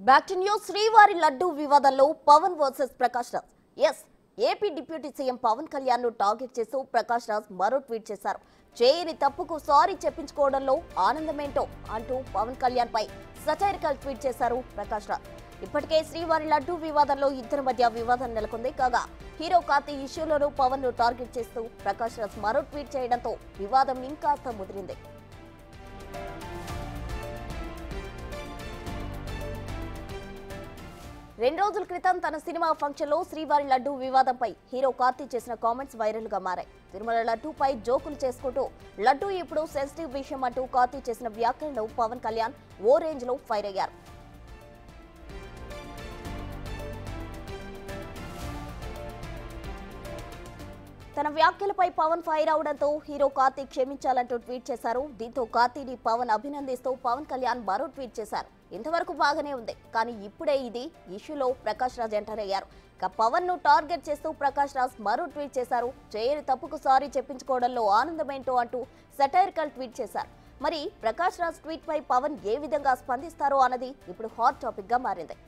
Back to news. శ్రీవారి లడ్డు వివాదంలో Pawan versus Prakash Raj. Yes, AP deputy CM Pawan Kalyan ను టార్గెట్ చేస్తూ ప్రకాష్ రాజ్ మరో ట్వీట్ చేశారు. చేయని తప్పుకు సారీ చెప్పించుకోవడంలో ఆనందమేంటో అంటూ పవన్ కళ్యాణ్ పై సటైరికల్ ట్వీట్ చేశారు ప్రకాష్ రాజ్. ఇప్పటికే శ్రీవారి లడ్డు వివాదంలో ఇద్దరి మధ్య వివాదం నెలకొంది. కాగా హీరో కార్తీ ఇష్యూలోనూ పవన్ ను టార్గెట్ చేస్తూ ప్రకాష్ రాజ్ మరో ట్వీట్ చేయడంతో వివాదం ఇంకాస్త ముదిరింది. 2 రోజుల క్రితం తన సినిమా ఫంక్షన్ లో శ్రీవారి లడ్డు వివాదంపై హీరో కార్తీ చేసిన కామెంట్స్ వైరల్ గా మారాయి. తిరుమల లడ్డూపై జోకులు చేసుకుంటూ లడ్డు ఇప్పుడు సెన్సిటివ్ విషయం అంటూ కార్తీ చేసిన వ్యాఖ్యలను పవన్ కళ్యాణ్ ఓ రేంజ్ లో ఫైర్ అయ్యారు. తన వ్యాఖ్యలపై పవన్ ఫైర్ అవడంతో హీరో కార్తీ క్షమించాలంటూ ట్వీట్ చేశారు. దీంతో కార్తీని పవన్ అభినందిస్తూ పవన్ కళ్యాణ్ మరో ట్వీట్ చేశారు. ఇంతవరకు బాగానే ఉంది, కానీ ఇప్పుడే ఇది ఇష్యూలో ప్రకాష్ రాజ్ ఎంటర్ అయ్యారు. ఇక పవన్ ను టార్గెట్ చేస్తూ ప్రకాష్ రాజ్ మరో ట్వీట్ చేశారు. చేయని తప్పుకు సారీ చెప్పించుకోవడంలో ఆనందమేంటో అంటూ సటైరికల్ ట్వీట్ చేశారు. మరి ప్రకాష్ రాజ్ ట్వీట్ పై పవన్ ఏ విధంగా స్పందిస్తారో అన్నది ఇప్పుడు హాట్ టాపిక్ గా మారింది.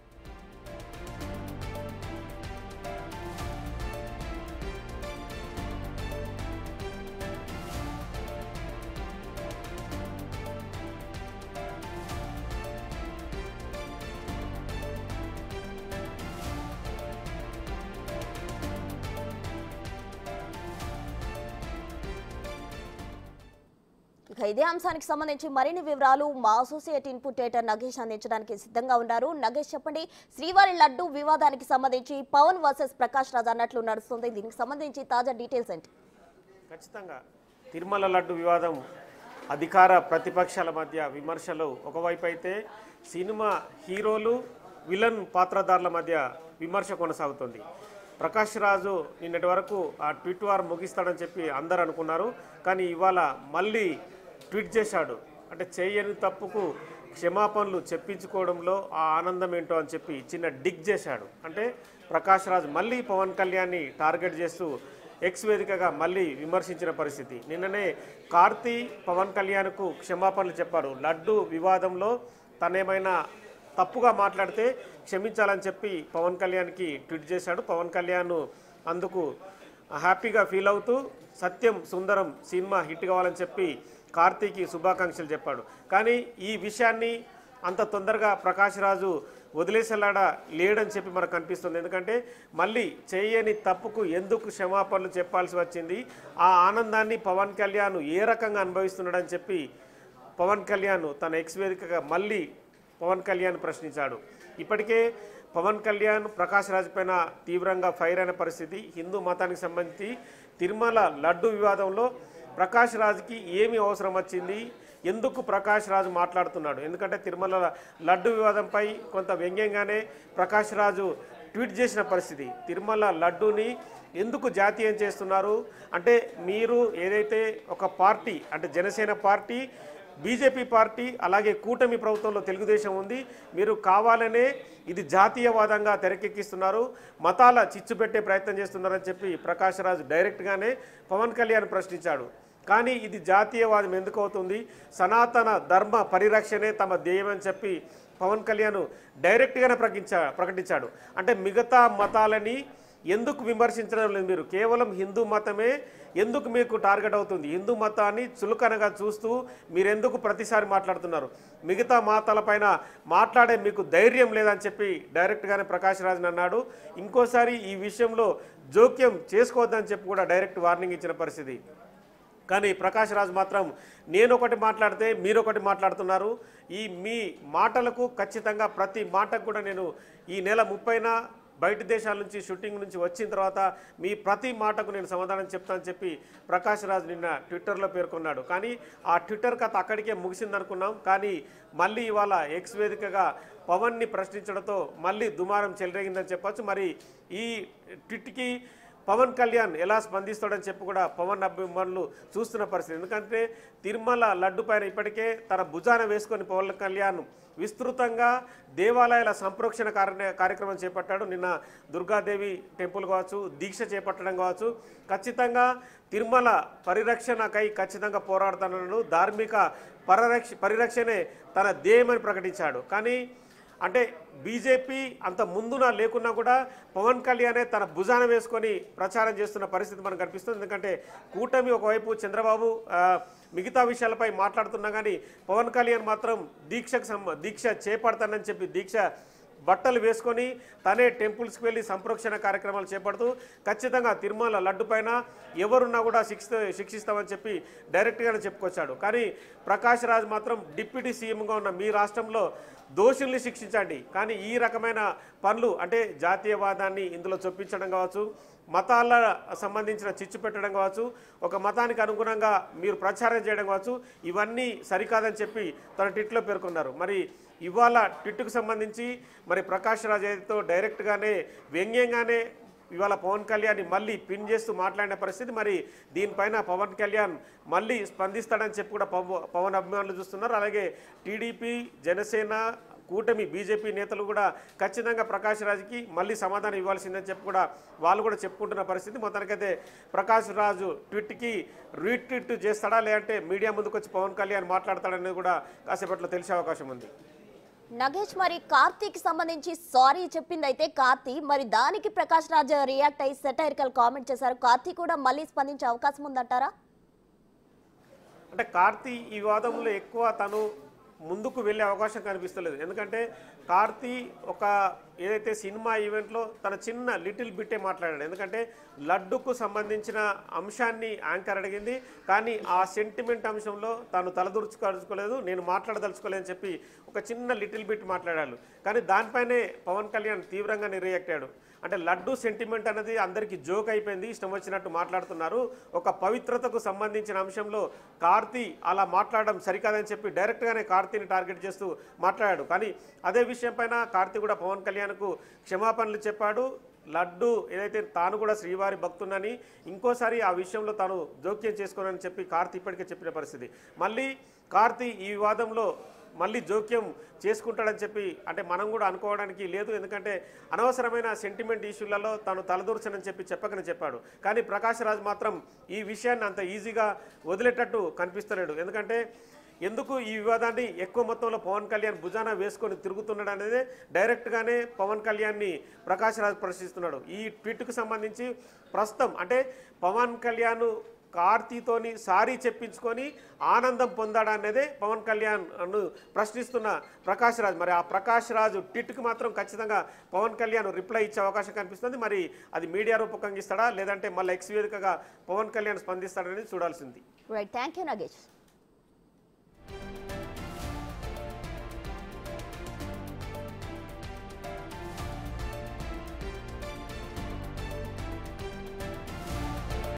ఇదే అంశానికి సంబంధించి మరిన్ని వివరాలు మా అసోసియేట్ ఇన్పుట్ ఎడిటర్ నగేష్ అందించడానికి సిద్ధంగా ఉన్నారు. నగేష్, చెప్పండి, శ్రీవారి లడ్డు వివాదానికి సంబంధించి పవన్ వర్సెస్ ప్రకాష్ రాజ్ అన్నట్లు నడుస్తుంది. దీనికి సంబంధించి తాజా డీటెయిల్స్ ఏంటి? ఖచ్చితంగా తిరుమల లడ్డు వివాదం అధికార ప్రతిపక్షాల మధ్య విమర్శలు ఒకవైపు అయితే, సినిమా హీరోలు విలన్ పాత్రధారుల మధ్య విమర్శ కొనసాగుతుంది. ప్రకాష్ రాజు నిన్నటి వరకు ఆ ట్వీట్ వార్ ముగిస్తాడని చెప్పి అందరు అనుకున్నారు. కానీ ఇవాళ మళ్ళీ ట్వీట్ చేశాడు. అంటే చేయని తప్పుకు క్షమాపణలు చెప్పించుకోవడంలో ఆ ఆనందం ఏంటో అని చెప్పి చిన్న డిగ్ చేశాడు. అంటే ప్రకాష్ రాజ్ మళ్ళీ పవన్ కళ్యాణ్ని టార్గెట్ చేస్తూ ఎక్స్ వేదికగా మళ్ళీ విమర్శించిన పరిస్థితి. నిన్ననే కార్తీ పవన్ కళ్యాణ్కు క్షమాపణలు చెప్పారు. లడ్డు వివాదంలో తనేమైనా తప్పుగా మాట్లాడితే క్షమించాలని చెప్పి పవన్ కళ్యాణ్కి ట్వీట్ చేశాడు. పవన్ కళ్యాణ్ అందుకు హ్యాపీగా ఫీల్ అవుతూ సత్యం సుందరం సినిమా హిట్ కావాలని చెప్పి కార్తీకి శుభాకాంక్షలు చెప్పాడు. కానీ ఈ విషయాన్ని అంత తొందరగా ప్రకాష్ రాజు వదిలేసేలాడా లేడని చెప్పి మనకు కనిపిస్తుంది. ఎందుకంటే మళ్ళీ చేయని తప్పుకు ఎందుకు క్షమాపణలు చెప్పాల్సి వచ్చింది, ఆ ఆనందాన్ని పవన్ కళ్యాణ్ ఏ రకంగా అనుభవిస్తున్నాడని చెప్పి పవన్ కళ్యాణ్ తన ఎక్స్ వేదికగా మళ్ళీ పవన్ కళ్యాణ్ ప్రశ్నించాడు. ఇప్పటికే పవన్ కళ్యాణ్ ప్రకాష్ రాజ్ పైన తీవ్రంగా ఫైర్ అయిన పరిస్థితి. హిందూ మతానికి సంబంధించి తిరుమల లడ్డు వివాదంలో ప్రకాష్ రాజ్కి ఏమి అవసరం వచ్చింది, ఎందుకు ప్రకాష్ రాజు మాట్లాడుతున్నాడు? ఎందుకంటే తిరుమల లడ్డు వివాదంపై కొంత వ్యంగ్యంగానే ప్రకాష్ రాజు ట్వీట్ చేసిన పరిస్థితి. తిరుమల లడ్డూని ఎందుకు జాతీయం చేస్తున్నారు అంటే, మీరు ఏదైతే ఒక పార్టీ అంటే జనసేన పార్టీ, బీజేపీ పార్టీ, అలాగే కూటమి ప్రభుత్వంలో తెలుగుదేశం ఉంది, మీరు కావాలనే ఇది జాతీయవాదంగా తెరకెక్కిస్తున్నారు, మతాల చిచ్చు పెట్టే ప్రయత్నం చేస్తున్నారని చెప్పి ప్రకాష్ రాజ్ డైరెక్ట్గానే పవన్ కళ్యాణ్ ప్రశ్నించాడు. కానీ ఇది జాతీయవాదం ఎందుకు అవుతుంది, సనాతన ధర్మ పరిరక్షణే తమ ధ్యేయమని చెప్పి పవన్ కళ్యాణ్ డైరెక్ట్గానే ప్రకటించాడు. అంటే మిగతా మతాలని ఎందుకు విమర్శించడం లేదు, మీరు కేవలం హిందూ మతమే ఎందుకు మీకు టార్గెట్ అవుతుంది, హిందూ మతాన్ని చులకనగా చూస్తూ మీరెందుకు ప్రతిసారి మాట్లాడుతున్నారు, మిగతా మతాలపైన మాట్లాడే మీకు ధైర్యం లేదని చెప్పి డైరెక్ట్గానే ప్రకాష్ రాజ్ అన్నాడు. ఇంకోసారి ఈ విషయంలో జోక్యం చేసుకోవద్దని చెప్పి కూడా డైరెక్ట్ వార్నింగ్ ఇచ్చిన పరిస్థితి. కానీ ప్రకాష్ రాజ్ మాత్రం నేను ఒకటి మాట్లాడితే మీరు ఒకటి మాట్లాడుతున్నారు, ఈ మీ మాటలకు ఖచ్చితంగా ప్రతి మాటకు కూడా నేను ఈ నెల 30న బయట దేశాల నుంచి షూటింగ్ నుంచి వచ్చిన తర్వాత మీ ప్రతి మాటకు నేను సమాధానం చెప్తానని చెప్పి ప్రకాష్ రాజ్ నిన్న ట్విట్టర్లో పేర్కొన్నాడు. కానీ ఆ ట్విట్టర్ కథ అక్కడికే ముగిసిందనుకున్నాం. కానీ మళ్ళీ ఇవాళ ఎక్స్ వేదికగా పవన్ని ప్రశ్నించడంతో మళ్ళీ దుమారం చెలరేగిందని చెప్పొచ్చు. మరి ఈ ట్వీట్కి పవన్ కళ్యాణ్ ఎలా స్పందిస్తాడని చెప్పి కూడా పవన్ అభిమానులు చూస్తున్న పరిస్థితి. ఎందుకంటే తిరుమల లడ్డు పైన ఇప్పటికే తన భుజాన వేసుకొని పవన్ కళ్యాణ్ విస్తృతంగా దేవాలయాల సంప్రోక్షణ కార్యక్రమం చేపట్టాడు. నిన్న దుర్గాదేవి టెంపుల్ కావచ్చు, దీక్ష చేపట్టడం కావచ్చు, ఖచ్చితంగా తిరుమల పరిరక్షణకై ఖచ్చితంగా పోరాడుతున్నాడు. ధార్మిక పరిరక్షణే తన ధ్యేయమని ప్రకటించాడు. కానీ అంటే బీజేపీ అంత ముందున లేకున్నా కూడా పవన్ కళ్యాణే తన భుజాన వేసుకొని ప్రచారం చేస్తున్న పరిస్థితి మనకు కనిపిస్తుంది. ఎందుకంటే కూటమి ఒకవైపు చంద్రబాబు మిగతా విషయాలపై మాట్లాడుతున్నా కానీ పవన్ కళ్యాణ్ మాత్రం దీక్ష చేపడతానని చెప్పి దీక్ష బట్టలు వేసుకొని తనే టెంపుల్స్కి వెళ్ళి సంప్రోక్షణ కార్యక్రమాలు చేపడుతూ ఖచ్చితంగా తిరుమల లడ్డు పైన ఎవరున్నా కూడా శిక్షిస్తామని చెప్పి డైరెక్ట్గానే చెప్పుకొచ్చాడు. కానీ ప్రకాష్ రాజ్ మాత్రం డిప్యూటీ సీఎంగా ఉన్న మీ రాష్ట్రంలో దోషుల్ని శిక్షించండి, కానీ ఈ రకమైన పనులు అంటే జాతీయవాదాన్ని ఇందులో చొప్పించడం కావచ్చు, మతాల సంబంధించిన చిచ్చు పెట్టడం కావచ్చు, ఒక మతానికి అనుగుణంగా మీరు ప్రచారం చేయడం కావచ్చు, ఇవన్నీ సరికాదని చెప్పి తన ట్వీట్లో పేర్కొన్నారు. మరి ఇవాళ ట్వీట్కు సంబంధించి మరి ప్రకాష్ రాజ్ అయితే డైరెక్ట్గానే వ్యంగ్యంగానే ఇవాళ పవన్ కళ్యాణ్ని మళ్ళీ పిన్ చేస్తూ మాట్లాడిన పరిస్థితి. మరి దీనిపైన పవన్ కళ్యాణ్ మళ్ళీ స్పందిస్తాడని చెప్పి కూడా పవన్ అభిమానులు చూస్తున్నారు. అలాగే టీడీపీ, జనసేన, కూటమి, బీజేపీ నేతలు కూడా ఖచ్చితంగా ప్రకాష్ రాజ్కి మళ్ళీ సమాధానం ఇవ్వాల్సిందని చెప్పి కూడా వాళ్ళు కూడా చెప్పుకుంటున్న పరిస్థితి. మొత్తానికైతే ప్రకాష్ రాజు ట్వీట్కి రీట్వీట్ చేస్తాడా లేదంటే మీడియా ముందుకు వచ్చి పవన్ కళ్యాణ్ మాట్లాడతాడనేది కూడా కాసేపట్లో తెలిసే అవకాశం ఉంది. నగేష్, మరి కార్తీక్ సంబంధించి సారీ చెప్పిందైతే కార్తీ, మరి దానికి ప్రకాష్ రాజ్ రియాక్ట్ అయ్యి సెటైరికల్ కామెంట్ చేశారు. కార్తీ కూడా మళ్ళీ స్పందించే అవకాశం ఉందంటారా? అంటే కార్తీ ఈ వివాదంలో ఎక్కువ తను ముందుకు వెళ్ళే అవకాశం కనిపిస్తలేదు. ఎందుకంటే కార్తీ ఒక ఏదైతే సినిమా ఈవెంట్లో తన చిన్న లిటిల్ బిట్టే మాట్లాడాడు. ఎందుకంటే లడ్డుకు సంబంధించిన అంశాన్ని యాంకర్ అడిగింది, కానీ ఆ సెంటిమెంట్ అంశంలో తాను తలదూర్చుకోలేదు, నేను మాట్లాడదలుచుకోలేదని చెప్పి ఒక చిన్న లిటిల్ బిట్ మాట్లాడాడు. కానీ దానిపైనే పవన్ కళ్యాణ్ తీవ్రంగా రియాక్ట్ అయ్యాడు. అంటే లడ్డు సెంటిమెంట్ అనేది అందరికీ జోక్ అయిపోయింది, ఇష్టం వచ్చినట్టు మాట్లాడుతున్నారు, ఒక పవిత్రతకు సంబంధించిన అంశంలో కార్తీ అలా మాట్లాడడం సరికాదని చెప్పి డైరెక్ట్గానే కార్తీని టార్గెట్ చేస్తూ మాట్లాడాడు. కానీ అదే విషయం పైన కార్తీ కూడా పవన్ కళ్యాణ్కు క్షమాపణలు చెప్పాడు. లడ్డు ఏదైతే తాను కూడా శ్రీవారి భక్తునని, ఇంకోసారి ఆ విషయంలో తాను జోక్యం చేసుకోనని చెప్పి కార్తీ ఇప్పటికే చెప్పిన పరిస్థితి. మళ్ళీ కార్తీ ఈ వివాదంలో మళ్ళీ జోక్యం చేసుకుంటాడని చెప్పి అంటే మనం కూడా అనుకోవడానికి లేదు. ఎందుకంటే అనవసరమైన సెంటిమెంట్ ఇష్యూలలో తాను తలదూర్చనని చెప్పకనే చెప్పాడు. కానీ ప్రకాష్ రాజ్ మాత్రం ఈ విషయాన్ని అంత ఈజీగా వదిలేటట్టు కనిపిస్తలేడు. ఎందుకంటే ఎందుకు ఈ వివాదాన్ని ఎక్కువ మొత్తంలో పవన్ కళ్యాణ్ భుజాన వేసుకొని తిరుగుతున్నాడు అనేది డైరెక్ట్గానే పవన్ కళ్యాణ్ని ప్రకాష్ రాజ్ ప్రశ్నిస్తున్నాడు. ఈ ట్వీట్కు సంబంధించి ప్రస్తుతం అంటే పవన్ కళ్యాణ్ కార్తీతోని సారీ చెప్పించుకొని ఆనందం పొందాడనేదే పవన్ కళ్యాణ్ ప్రశ్నిస్తున్న ప్రకాష్ రాజ్. మరి ఆ ప్రకాష్ రాజ్ ట్వీట్కి మాత్రం ఖచ్చితంగా పవన్ కళ్యాణ్ రిప్లై ఇచ్చే అవకాశం కనిపిస్తుంది. మరి అది మీడియా రూపకంగా ఇస్తాడా లేదంటే మళ్ళీ ఎక్స్ వేదికగా పవన్ కళ్యాణ్ స్పందిస్తాడనేది చూడాల్సింది. Right, thank you Nagesh.